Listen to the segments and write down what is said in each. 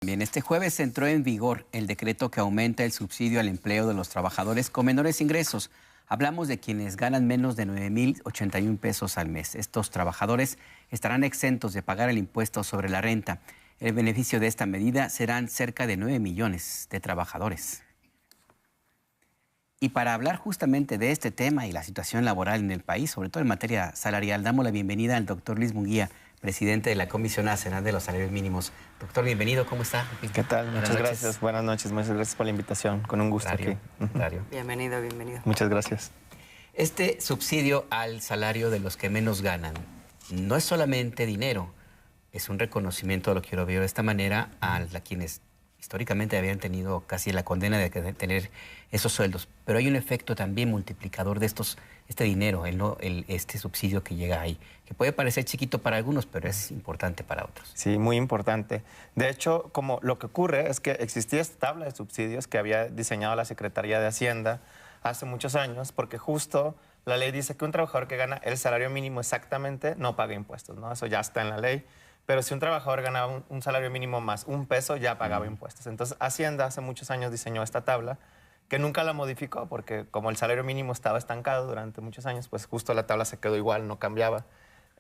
Bien, este jueves entró en vigor el decreto que aumenta el subsidio al empleo de los trabajadores con menores ingresos. Hablamos de quienes ganan menos de 9,081 pesos al mes. Estos trabajadores estarán exentos de pagar el impuesto sobre la renta. El beneficio de esta medida serán cerca de 9 millones de trabajadores. Y para hablar justamente de este tema y la situación laboral en el país, sobre todo en materia salarial, damos la bienvenida al doctor Luis Munguía, presidente de la Comisión Nacional de los Salarios Mínimos. Doctor, bienvenido, ¿cómo está? ¿Qué tal? Muchas gracias. Buenas noches, muchas gracias por la invitación. Con un gusto aquí. Bienvenido, bienvenido. Muchas gracias. Este subsidio al salario de los que menos ganan no es solamente dinero, es un reconocimiento, lo quiero ver de esta manera, a quienes históricamente habían tenido casi la condena de tener esos sueldos, pero hay un efecto también multiplicador de este dinero, este subsidio que llega ahí, que puede parecer chiquito para algunos, pero es importante para otros. Sí, muy importante. De hecho, como lo que ocurre es que existía esta tabla de subsidios que había diseñado la Secretaría de Hacienda hace muchos años, porque justo la ley dice que un trabajador que gana el salario mínimo exactamente no paga impuestos, ¿no? Eso ya está en la ley. Pero si un trabajador ganaba un salario mínimo más un peso, ya pagaba impuestos. Entonces, Hacienda hace muchos años diseñó esta tabla, que nunca la modificó, porque como el salario mínimo estaba estancado durante muchos años, pues justo la tabla se quedó igual, no cambiaba.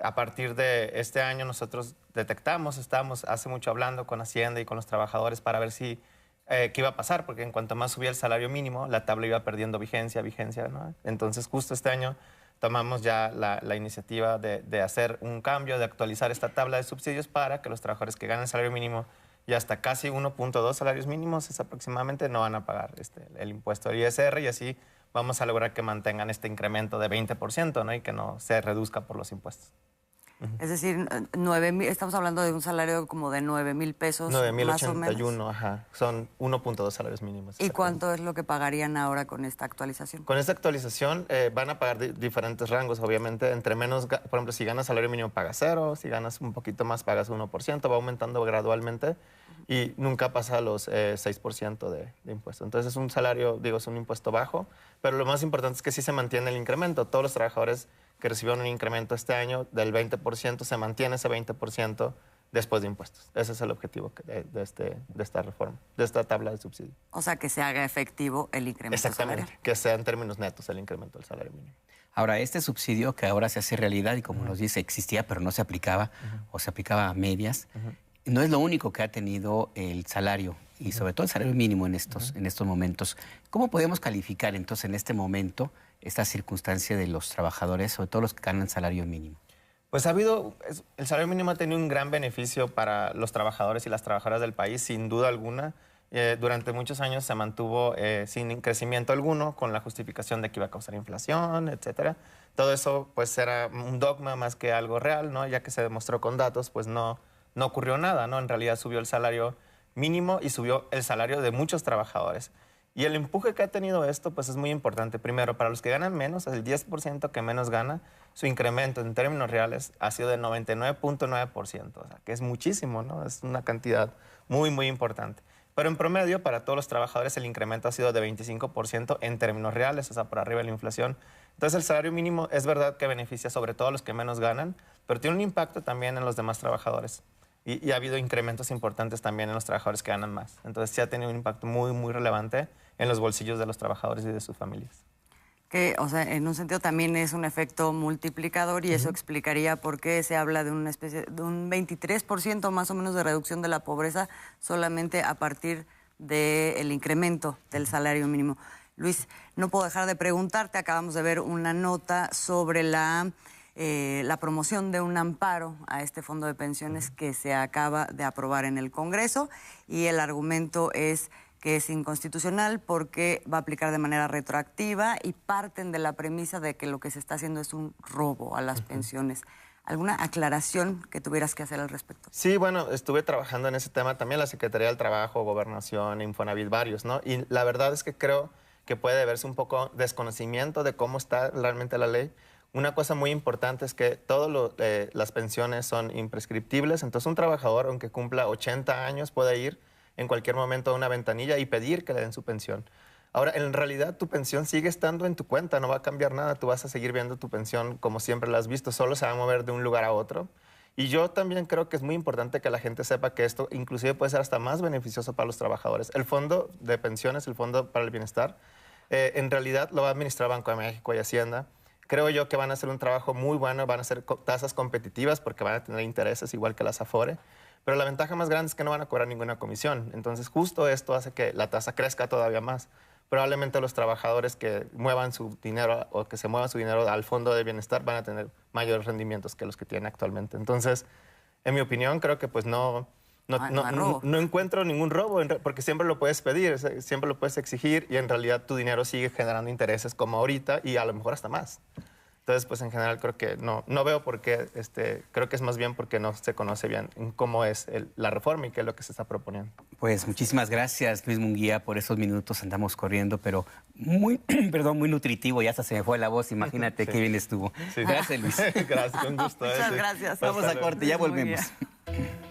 A partir de este año nosotros detectamos, estábamos hace mucho hablando con Hacienda y con los trabajadores para ver qué iba a pasar, porque en cuanto más subía el salario mínimo, la tabla iba perdiendo vigencia, ¿no? Entonces, justo este año tomamos ya la iniciativa de hacer un cambio, de actualizar esta tabla de subsidios para que los trabajadores que ganan el salario mínimo y hasta casi 1.2 salarios mínimos es aproximadamente no van a pagar el impuesto del ISR, y así vamos a lograr que mantengan este incremento de 20%, ¿no? Y que no se reduzca por los impuestos. Es decir, estamos hablando de un salario como de 9,000 pesos. 9,081, ajá. Son 1.2 salarios mínimos. ¿Y cuánto es lo que pagarían ahora con esta actualización? Con esta actualización van a pagar diferentes rangos, obviamente. Entre menos, por ejemplo, si ganas salario mínimo pagas 0, si ganas un poquito más pagas 1%, va aumentando gradualmente y nunca pasa los 6% de impuesto. Entonces es un salario, es un impuesto bajo, pero lo más importante es que sí se mantiene el incremento. Todos los trabajadores que recibieron un incremento este año del 20%, se mantiene ese 20% después de impuestos. Ese es el objetivo de esta reforma, de esta tabla de subsidio. O sea, que se haga efectivo el incremento salarial. Exactamente, que sea en términos netos el incremento del salario mínimo. Ahora, este subsidio que ahora se hace realidad y como nos dice, existía pero no se aplicaba o se aplicaba a medias, no es lo único que ha tenido el salario y sobre todo el salario mínimo en estos momentos. ¿Cómo podemos calificar entonces en este momento esta circunstancia de los trabajadores, sobre todo los que ganan salario mínimo? Pues el salario mínimo ha tenido un gran beneficio para los trabajadores y las trabajadoras del país, sin duda alguna. Durante muchos años se mantuvo sin crecimiento alguno, con la justificación de que iba a causar inflación, etcétera. Todo eso pues era un dogma más que algo real, ¿no? Ya que se demostró con datos, pues no ocurrió nada, ¿no? En realidad subió el salario mínimo y subió el salario de muchos trabajadores. Y el empuje que ha tenido esto pues es muy importante. Primero, para los que ganan menos, el 10% que menos gana, su incremento en términos reales ha sido de 99.9%, o sea, que es muchísimo, ¿no? Es una cantidad muy, muy importante. Pero en promedio, para todos los trabajadores, el incremento ha sido de 25% en términos reales, o sea, por arriba de la inflación. Entonces, el salario mínimo es verdad que beneficia sobre todo a los que menos ganan, pero tiene un impacto también en los demás trabajadores. Y ha habido incrementos importantes también en los trabajadores que ganan más. Entonces, sí ha tenido un impacto muy, muy relevante en los bolsillos de los trabajadores y de sus familias. Que, o sea, en un sentido también es un efecto multiplicador y eso explicaría por qué se habla de una especie de un 23% más o menos de reducción de la pobreza solamente a partir del incremento del salario mínimo. Luis, no puedo dejar de preguntarte, acabamos de ver una nota sobre la promoción de un amparo a este fondo de pensiones que se acaba de aprobar en el Congreso y el argumento es que es inconstitucional porque va a aplicar de manera retroactiva y parten de la premisa de que lo que se está haciendo es un robo a las pensiones. ¿Alguna aclaración que tuvieras que hacer al respecto? Sí, bueno, estuve trabajando en ese tema también, la Secretaría del Trabajo, Gobernación, Infonavit, varios, ¿no? Y la verdad es que creo que puede deberse un poco desconocimiento de cómo está realmente la ley. Una cosa muy importante es que todas las pensiones son imprescriptibles, entonces un trabajador, aunque cumpla 80 años, puede ir en cualquier momento a una ventanilla y pedir que le den su pensión. Ahora, en realidad, tu pensión sigue estando en tu cuenta, no va a cambiar nada, tú vas a seguir viendo tu pensión como siempre la has visto, solo se va a mover de un lugar a otro. Y yo también creo que es muy importante que la gente sepa que esto inclusive puede ser hasta más beneficioso para los trabajadores. El fondo de pensiones, el fondo para el bienestar, en realidad lo va a administrar Banco de México y Hacienda. Creo yo que van a hacer un trabajo muy bueno, van a hacer tasas competitivas porque van a tener intereses igual que las Afore. Pero la ventaja más grande es que no van a cobrar ninguna comisión. Entonces, justo esto hace que la tasa crezca todavía más. Probablemente los trabajadores que muevan su dinero o que se muevan su dinero al fondo de bienestar van a tener mayores rendimientos que los que tienen actualmente. Entonces, en mi opinión, creo que pues no encuentro ningún robo, porque siempre lo puedes pedir, siempre lo puedes exigir y en realidad tu dinero sigue generando intereses como ahorita y a lo mejor hasta más. Entonces, pues en general creo que no veo por qué, creo que es más bien porque no se conoce bien cómo es la reforma y qué es lo que se está proponiendo. Pues muchísimas gracias, Luis Munguía, por esos minutos. Andamos corriendo, pero muy, perdón, muy nutritivo. Ya hasta se me fue la voz. Imagínate Sí. qué bien estuvo. Sí. Gracias, Luis. Gracias, con gusto. Muchas gracias. Vamos a corte, ya Luis Munguía. volvemos.